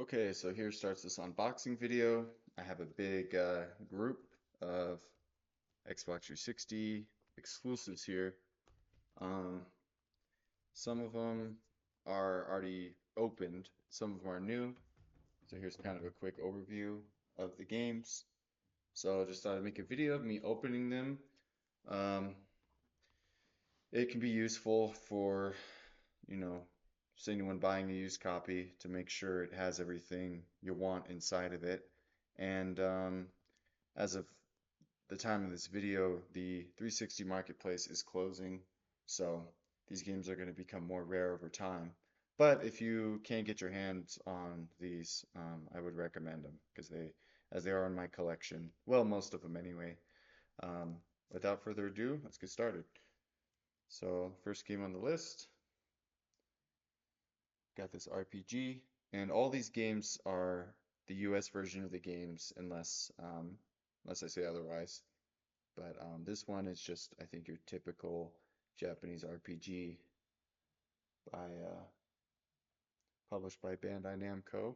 Okay, so here starts this unboxing video. I have a big group of Xbox 360 exclusives here. Um, some of them are already opened, some of them are new. So here's kind of a quick overview of the games. So I just thought I'd make a video of me opening them. Um, it can be useful for, you know, just anyone buying a used copy to make sure it has everything you want inside of it. And as of the time of this video, the 360 marketplace is closing, so these games are going to become more rare over time. But if you can't get your hands on these, I would recommend them because as they are in my collection, well, most of them anyway. Um, Without further ado, let's get started. So, first game on the list, got this RPG, and all these games are the US version of the games, unless I say otherwise. But this one is just, I think, your typical Japanese RPG published by Bandai Namco,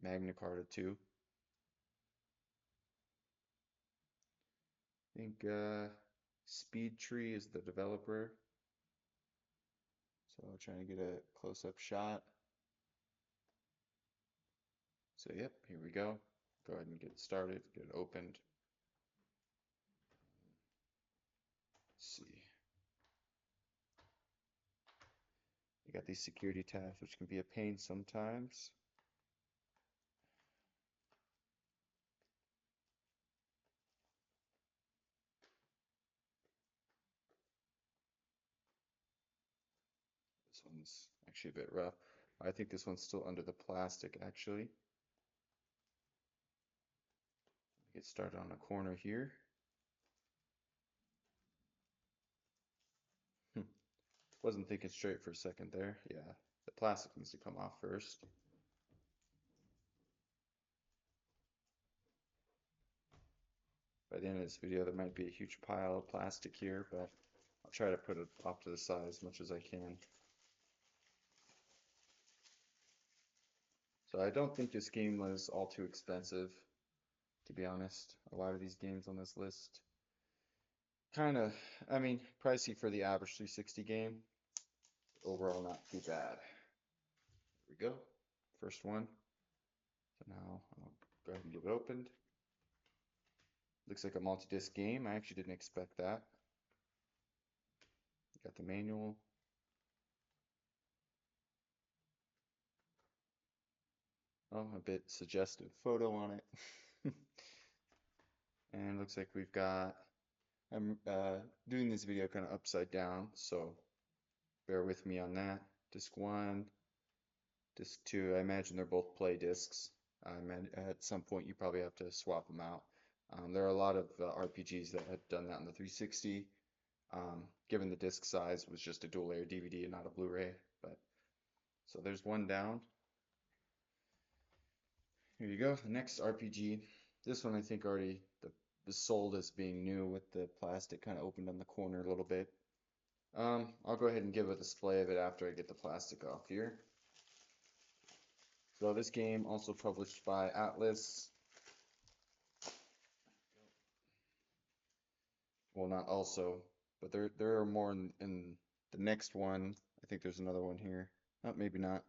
MagnaCarta 2. I think Speed Tree is the developer. So trying to get a close-up shot. So yep, here we go. Go ahead and get started, get it opened. Let's see. You got these security tabs, which can be a pain sometimes. This one's actually a bit rough. I think this one's still under the plastic, actually. Get started on a corner here. Wasn't thinking straight for a second there. Yeah, the plastic needs to come off first. By the end of this video, there might be a huge pile of plastic here, but I'll try to put it off to the side as much as I can. So I don't think this game was all too expensive, to be honest. A lot of these games on this list, kind of, I mean, pricey for the average 360 game. Overall, not too bad. Here we go. First one. So now I'll go ahead and get it opened. Looks like a multi-disc game. I actually didn't expect that. Got the manual. Oh, a bit suggestive photo on it. And looks like we've got, I'm doing this video kind of upside down, so bear with me on that. Disc 1, Disc 2, I imagine they're both play discs. At some point you probably have to swap them out. There are a lot of RPGs that had done that on the 360. Given the disc size was just a dual layer DVD and not a Blu-ray. But so there's one down. Here you go, the next RPG. This one I think already is sold as being new with the plastic kind of opened on the corner a little bit. I'll go ahead and give a display of it after I get the plastic off here. So this game also published by Atlas. Well, not also, but there are more in the next one. I think there's another one here. Oh, maybe not.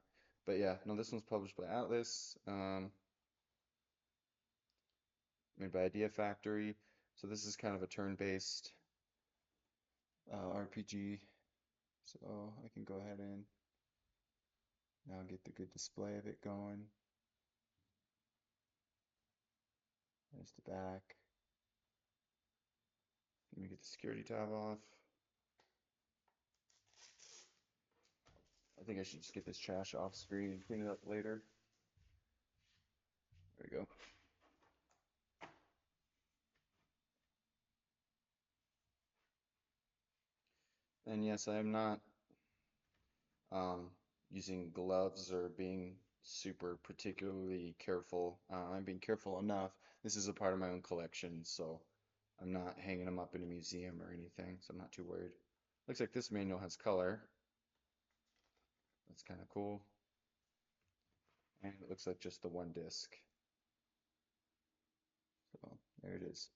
But yeah, no, this one's published by Atlas. Made by Idea Factory. So this is kind of a turn-based RPG. So I can go ahead and now get the good display of it going. There's the back. Let me get the security tab off. I think I should just get this trash off screen and clean it up later. There we go. And yes, I am not um, using gloves or being super particularly careful. I'm being careful enough. This is a part of my own collection, so I'm not hanging them up in a museum or anything, so I'm not too worried. Looks like this manual has color. That's kind of cool. And it looks like just the one disc. So there it is.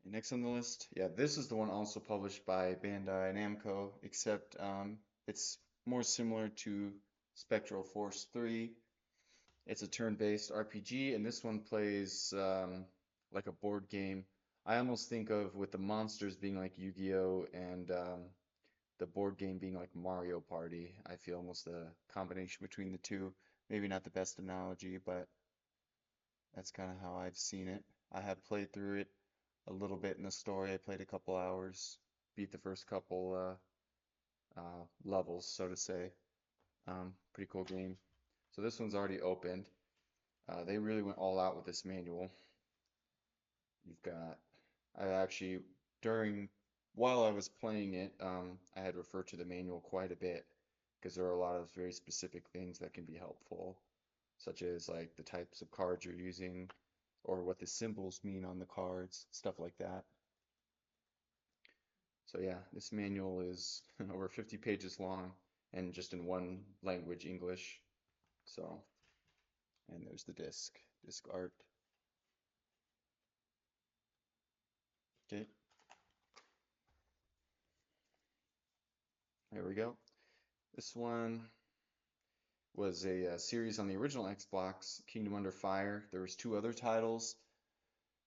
And next on the list, yeah, this is the one also published by Bandai Namco, except it's more similar to Spectral Force 3. It's a turn-based RPG, and this one plays like a board game. I almost think of with the monsters being like Yu-Gi-Oh! And the board game being like Mario Party. I feel almost a combination between the two. Maybe not the best analogy, but that's kind of how I've seen it. I have played through it a little bit in the story. I played a couple hours, beat the first couple levels, so to say. Pretty cool game. So this one's already opened. They really went all out with this manual. You've got, I actually, while I was playing it, I had referred to the manual quite a bit because there are a lot of very specific things that can be helpful, such as like the types of cards you're using or what the symbols mean on the cards, stuff like that. So yeah, this manual is over 50 pages long and just in one language, English. So, and there's the disc art. Okay, there we go. This one was a series on the original Xbox, Kingdom Under Fire. There was two other titles.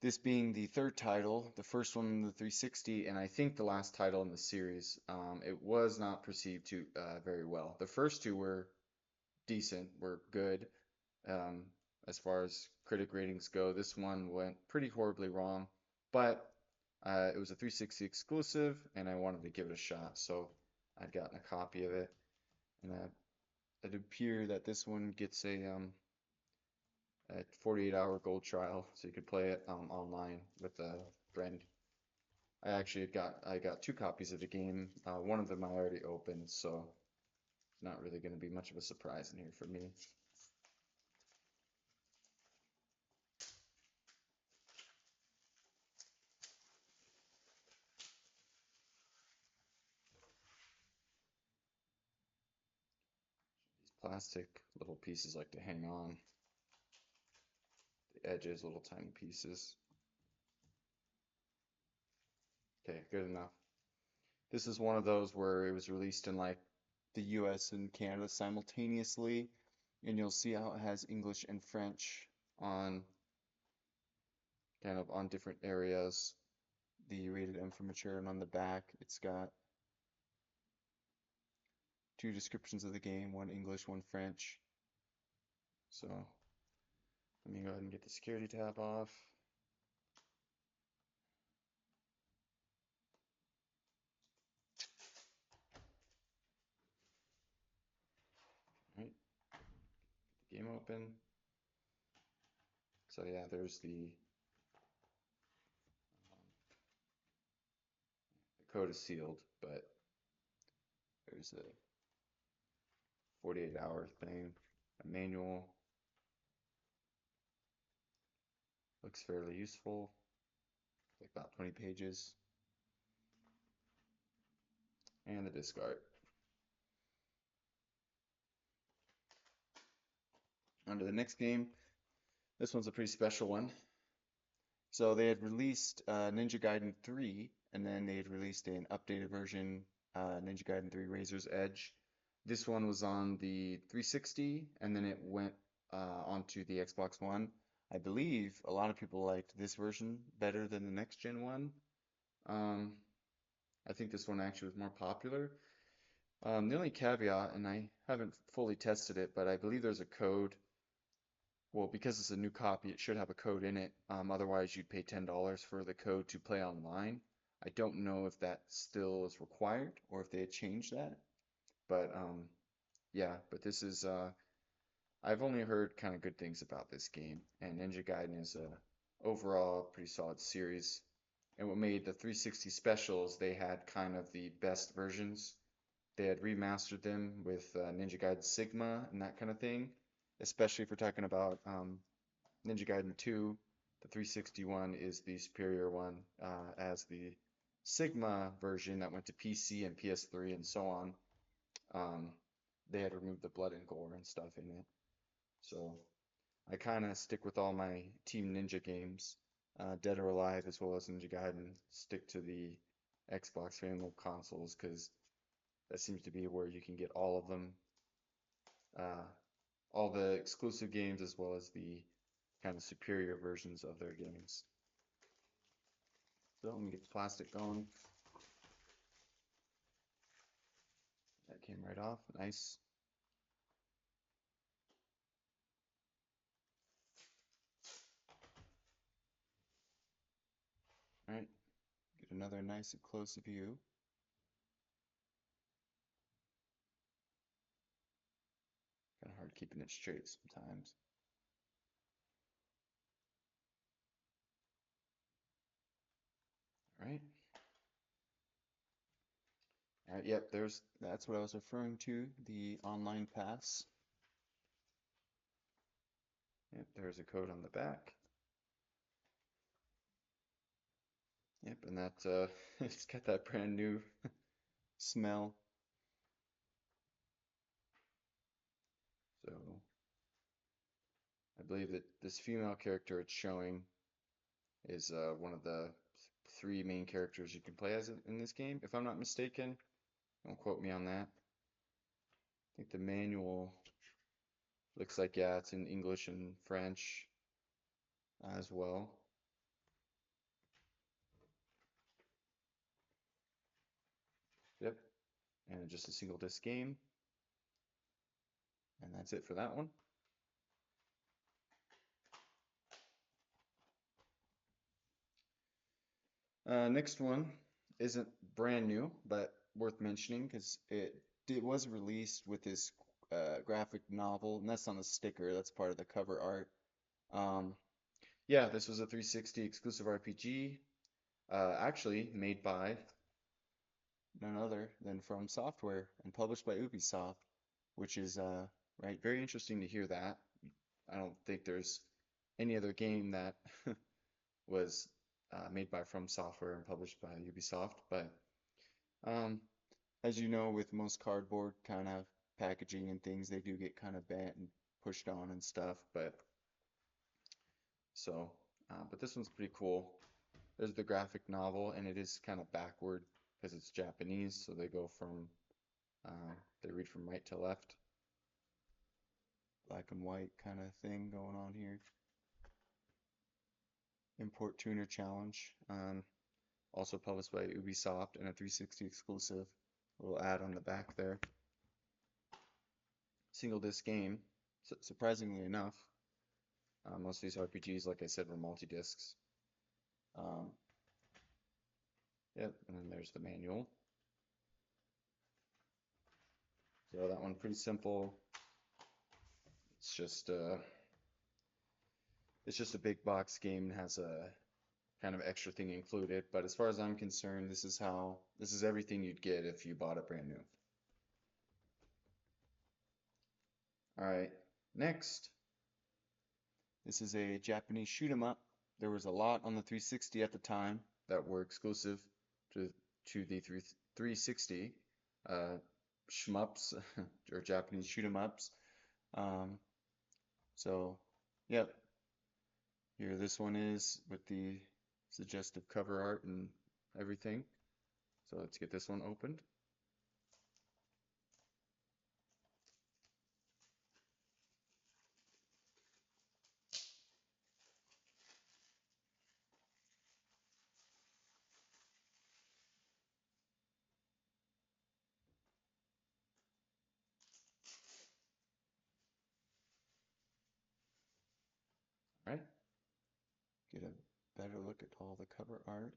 This being the third title, the first one in the 360, and I think the last title in the series. It was not perceived to very well. The first two were decent, were good um, as far as critic ratings go. This one went pretty horribly wrong, but it was a 360 exclusive, and I wanted to give it a shot, so I'd gotten a copy of it, and it appeared that this one gets a 48-hour gold trial, so you could play it online with a friend. I got two copies of the game. One of them I already opened, so it's not really going to be much of a surprise in here for me. These plastic little pieces like to hang on. The edges, little tiny pieces. Okay, good enough. This is one of those where it was released in like the US and Canada simultaneously, and you'll see how it has English and French on kind of on different areas. The rated M for mature, and on the back it's got two descriptions of the game, one English, one French. So let me go ahead and get the security tab off. All right, get the game open. So yeah, there's the code is sealed, but there's a 48-hour thing, a manual. Looks fairly useful, like about 20 pages. And the disc art. On to the next game. This one's a pretty special one. So they had released Ninja Gaiden 3, and then they had released an updated version, Ninja Gaiden 3 Razor's Edge. This one was on the 360, and then it went onto the Xbox One. I believe a lot of people liked this version better than the next gen one. I think this one actually was more popular. The only caveat, and I haven't fully tested it, but I believe there's a code. Well, because it's a new copy, it should have a code in it. Otherwise, you'd pay $10 for the code to play online. I don't know if that still is required or if they had changed that. But yeah, but this is I've only heard kind of good things about this game, and Ninja Gaiden is a overall pretty solid series. And what made the 360 specials, they had kind of the best versions. They had remastered them with Ninja Gaiden Sigma and that kind of thing. Especially if we're talking about Ninja Gaiden 2, the 361 is the superior one, as the Sigma version that went to PC and PS3 and so on. they had removed the blood and gore and stuff in it. So I kind of stick with all my Team Ninja games, Dead or Alive as well as Ninja Gaiden, stick to the Xbox family of consoles because that seems to be where you can get all of them, uh, all the exclusive games as well as the kind of superior versions of their games. So let me get the plastic going. That came right off, nice. All right, get another nice and close view. Kind of hard keeping it straight sometimes. All right. All right, yep, that's what I was referring to, the online pass. Yep, there's a code on the back. Yep, and that it's got that brand new smell. So I believe that this female character it's showing is one of the three main characters you can play as in this game, if I'm not mistaken. Don't quote me on that. I think the manual looks like, yeah, it's in English and French as well. Yep, and just a single disc game. And that's it for that one. Next one isn't brand new, but worth mentioning because it was released with this graphic novel, and that's on the sticker. That's part of the cover art. Yeah, this was a 360 exclusive RPG, actually made by none other than From Software and published by Ubisoft, which is right, very interesting to hear that. I don't think there's any other game that was made by From Software and published by Ubisoft, but um, as you know, with most cardboard kind of packaging and things, they do get kind of bent and pushed on and stuff, but so, but this one's pretty cool. There's the graphic novel, and it is kind of backward because it's Japanese, so they go from, they read from right to left. Black and white kind of thing going on here. Import Tuner Challenge. Also published by Ubisoft and a 360 exclusive. Little ad on the back there. Single disc game, surprisingly enough. Most of these RPGs, like I said, were multi-discs. Yep, and then there's the manual. So that one pretty simple. It's just a big box game and has a kind of extra thing included. But as far as I'm concerned, this is everything you'd get if you bought it brand new. All right, next. This is a Japanese shoot 'em up. There was a lot on the 360 at the time that were exclusive to the 360 shmups or Japanese shoot 'em ups. So, yep. Here this one is with the suggestive cover art and everything. So let's get this one opened. All right. Get a better look at all the cover art.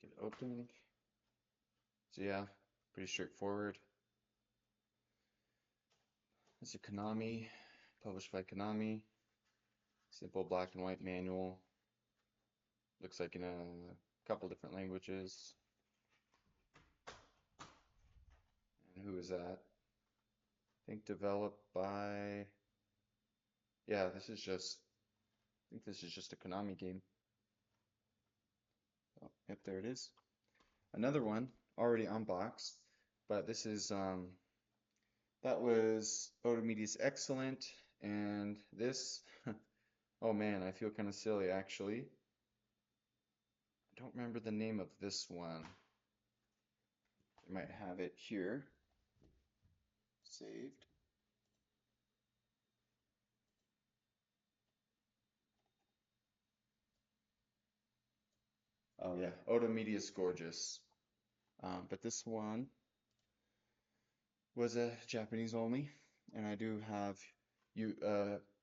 Get it open. So yeah, pretty straightforward. It's a Konami, published by Konami. Simple black and white manual. Looks like in a couple different languages. And who is that? think developed by, yeah, this is just, I think this is just a Konami game. Oh, yep, there it is. Another one already unboxed, but this is that was Otomedius Excellent, and this, oh man, I feel kind of silly actually. I don't remember the name of this one. I might have it here saved. Oh yeah, Otomedius Gorgeous. But this one was a Japanese only, and I do have you.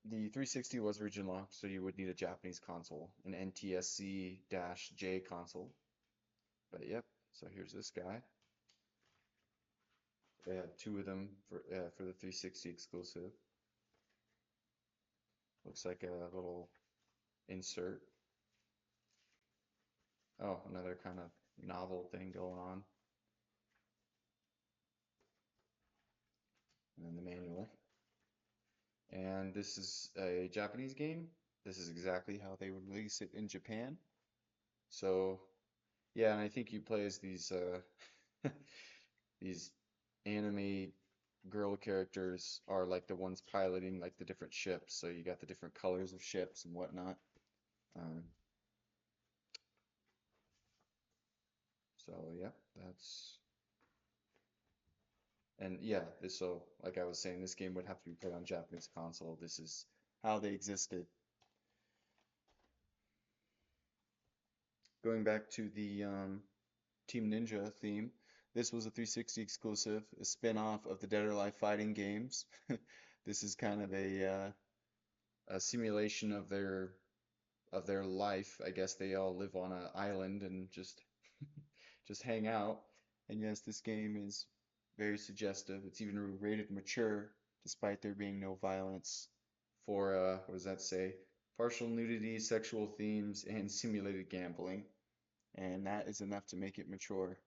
The 360 was region locked, so you would need a Japanese console, an NTSC-J console. But yep, so here's this guy. They have two of them for the 360 exclusive. Looks like a little insert. Oh, another kind of novel thing going on. And then the manual. And this is a Japanese game. This is exactly how they would release it in Japan. So yeah, and I think you play as these these anime girl characters are like the ones piloting like the different ships. So you got the different colors of ships and whatnot. Um, so yeah, that's and yeah, this so like I was saying, this game would have to be played on Japanese console. This is how they existed. Going back to the Team Ninja theme, this was a 360 exclusive, a spin-off of the Dead or Alive fighting games. This is kind of a simulation of their life. I guess they all live on an island and just hang out. And yes, this game is very suggestive. It's even rated mature, despite there being no violence for what does that say? Partial nudity, sexual themes, and simulated gambling. And that is enough to make it mature.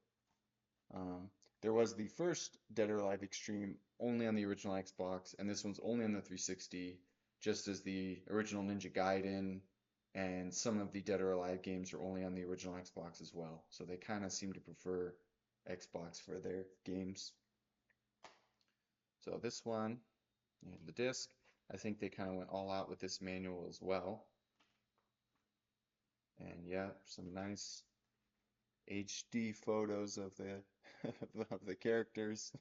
Um, there was the first Dead or Alive Xtreme only on the original Xbox, and this one's only on the 360, just as the original Ninja Gaiden and some of the Dead or Alive games are only on the original Xbox as well. So they kind of seem to prefer Xbox for their games. So this one, and the disc, I think they kind of went all out with this manual as well. And yeah, some nice HD photos of the of the characters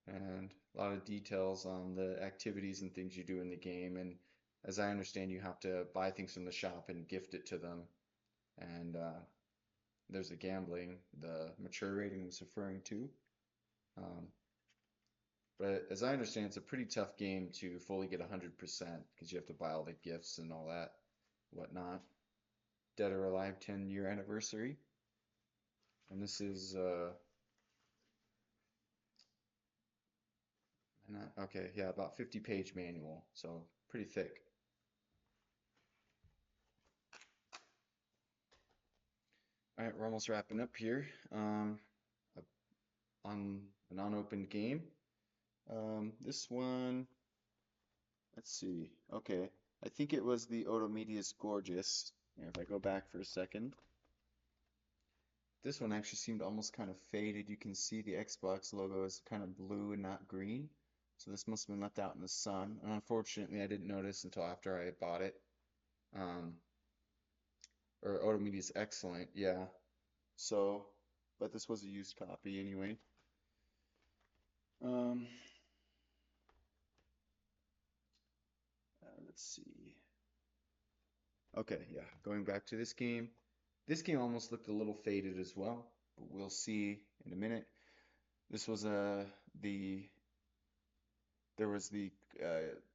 and a lot of details on the activities and things you do in the game. And as I understand, you have to buy things from the shop and gift it to them. And there's the gambling, the mature rating was referring to. Um, but as I understand, it's a pretty tough game to fully get 100% because you have to buy all the gifts and all that, whatnot. Dead or Alive 10-year anniversary. And this is okay, yeah, about 50-page manual, so pretty thick. All right, we're almost wrapping up here. On an unopened game. This one, let's see. Okay, I think it was the Otomedius Gorgeous. If I go back for a second, this one actually seemed almost kind of faded. You can see the Xbox logo is kind of blue and not green. So this must have been left out in the sun. And unfortunately, I didn't notice until after I had bought it. Um, or Otomedius Excellent, yeah. So, but this was a used copy anyway. Um, let's see. Okay, yeah, going back to this game. This game almost looked a little faded as well, but we'll see in a minute. This was the there was the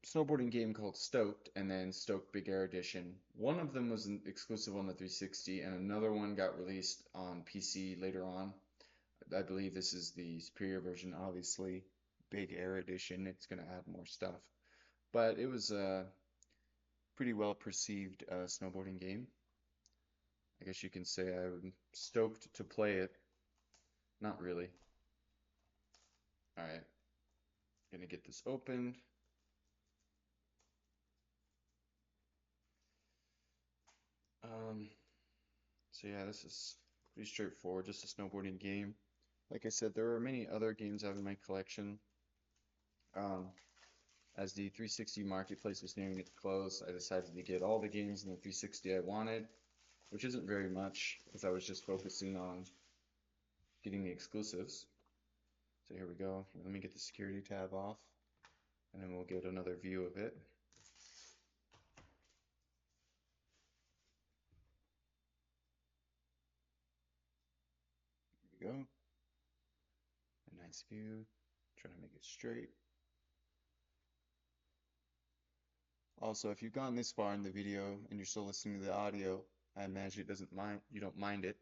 snowboarding game called Stoked, and then Stoked Big Air Edition. One of them was an exclusive on the 360, and another one got released on PC later on. I believe this is the superior version, obviously. Big Air Edition. It's going to add more stuff, but it was a pretty well perceived snowboarding game. I guess you can say I'm stoked to play it. Not really. All right, gonna get this opened. So yeah, this is pretty straightforward, just a snowboarding game. Like I said, there are many other games I have in my collection. Um, as the 360 marketplace was nearing its close, I decided to get all the games in the 360 I wanted, which isn't very much, because I was just focusing on getting the exclusives. So here we go. Let me get the security tab off, and then we'll get another view of it. Here we go. A nice view. Trying to make it straight. Also, if you've gone this far in the video and you're still listening to the audio, I imagine you don't mind it.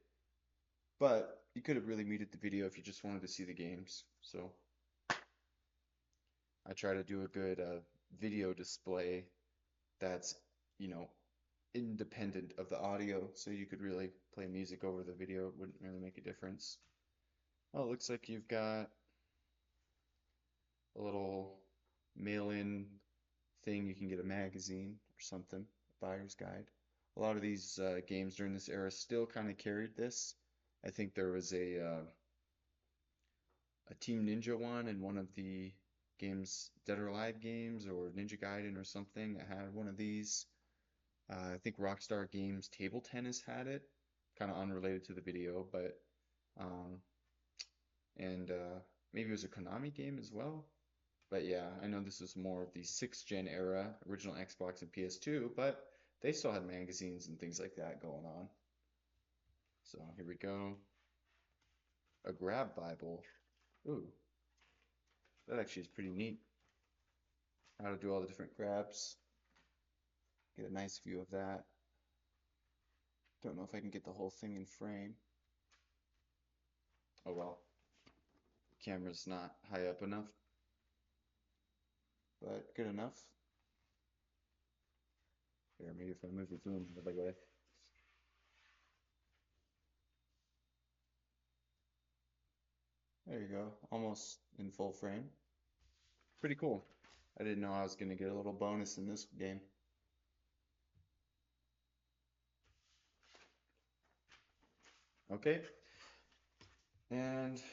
But you could have really muted the video if you just wanted to see the games. So I try to do a good video display that's, you know, independent of the audio, so you could really play music over the video. It wouldn't really make a difference. Oh, it looks like you've got a little mail-in thing. You can get a magazine or something, a buyer's guide. A lot of these games during this era still kind of carried this. I think there was a Team Ninja one in one of the games, Dead or Alive games, or Ninja Gaiden or something that had one of these. I think Rockstar Games Table Tennis had it, kind of unrelated to the video, but um, and maybe it was a Konami game as well. But yeah, I know this was more of the 6th gen era, original Xbox and PS2, but they still had magazines and things like that going on. So here we go. A grab Bible. Ooh, that actually is pretty neat. How to do all the different grabs. Get a nice view of that. Don't know if I can get the whole thing in frame. Oh well. The camera's not high up enough, but good enough. Here, maybe if I move the zoom the other way. There you go, almost in full frame. Pretty cool. I didn't know I was going to get a little bonus in this game. Okay, and let's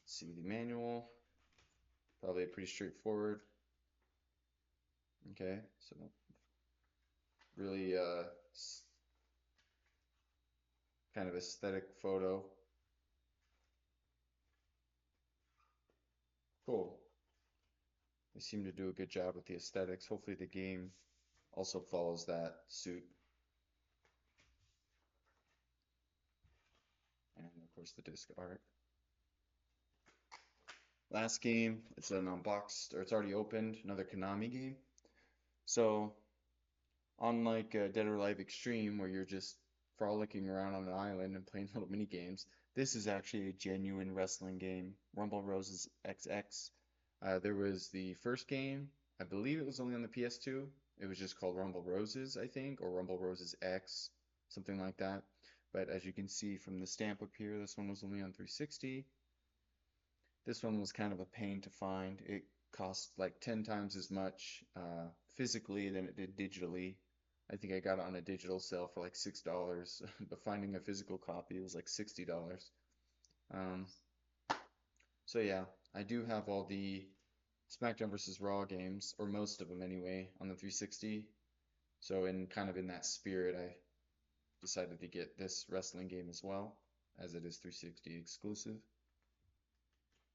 see, the manual, probably pretty straightforward. Okay, so really kind of aesthetic photo. Cool. They seem to do a good job with the aesthetics. Hopefully the game also follows that suit. And of course the disc art. Last game, it's an unboxed, or it's already opened, another Konami game. So, unlike Dead or Alive Extreme, where you're just frolicking around on an island and playing little mini games, this is actually a genuine wrestling game. Rumble Roses XX. There was the first game, I believe it was only on the PS2. It was just called Rumble Roses, I think, or Rumble Roses X, something like that. But as you can see from the stamp up here, this one was only on 360. This one was kind of a pain to find. It cost like 10 times as much physically than it did digitally. I think I got it on a digital sale for like $6, but finding a physical copy was like $60. Um, so yeah, I do have all the SmackDown vs. Raw games, or most of them anyway, on the 360. So in kind of in that spirit, I decided to get this wrestling game as well, as it is 360 exclusive.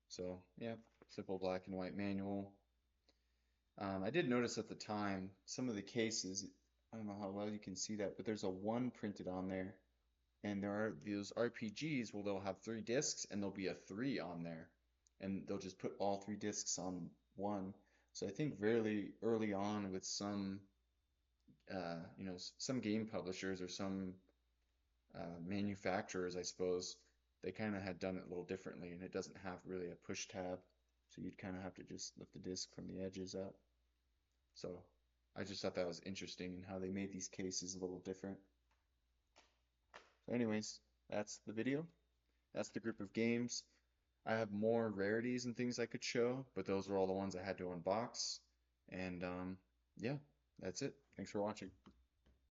So yeah, simple black and white manual. I did notice at the time some of the cases, I don't know how well you can see that, but there's a 1 printed on there. And there are those RPGs where they'll have 3 discs and there'll be a 3 on there. And they'll just put all 3 discs on 1. So I think very early on with some, some game publishers or some manufacturers, I suppose, they kind of had done it a little differently, and it doesn't have really a push tab, so you'd kind of have to just lift the disc from the edges up. So I just thought that was interesting in how they made these cases a little different. So anyways, that's the video. That's the group of games. I have more rarities and things I could show, but those were all the ones I had to unbox. And yeah, that's it. Thanks for watching.